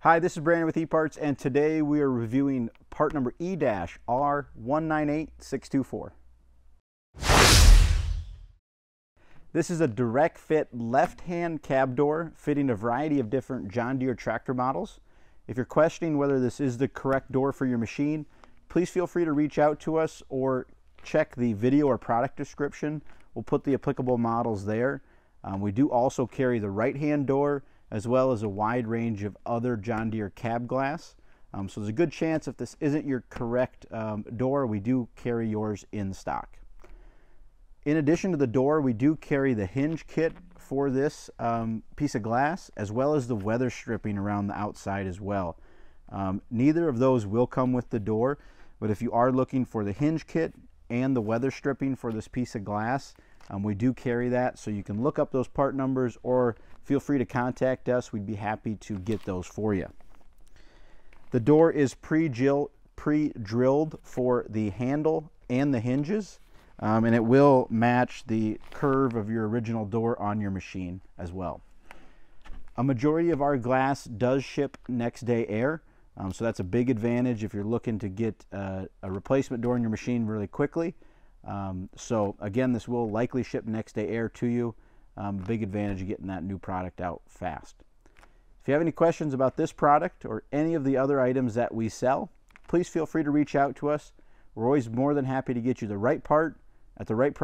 Hi, this is Brandon with eParts, and today we are reviewing part number E-R198624. This is a direct fit left-hand cab door fitting a variety of different John Deere tractor models. If you're questioning whether this is the correct door for your machine, please feel free to reach out to us or check the video or product description. We'll put the applicable models there. We do also carry the right-hand door as well as a wide range of other John Deere cab glass. So there's a good chance if this isn't your correct door, we do carry yours in stock. In addition to the door, we do carry the hinge kit for this piece of glass, as well as the weather stripping around the outside as well. Neither of those will come with the door, but if you are looking for the hinge kit and the weather stripping for this piece of glass, we do carry that, so you can look up those part numbers or feel free to contact us. We'd be happy to get those for you. The door is pre-drilled for the handle and the hinges, and it will match the curve of your original door on your machine as well. A majority of our glass does ship next day air, so that's a big advantage if you're looking to get a replacement door in your machine really quickly. So again, this will likely ship next day air to you. Big advantage of getting that new product out fast. If you have any questions about this product or any of the other items that we sell, please feel free to reach out to us. We're always more than happy to get you the right part at the right price.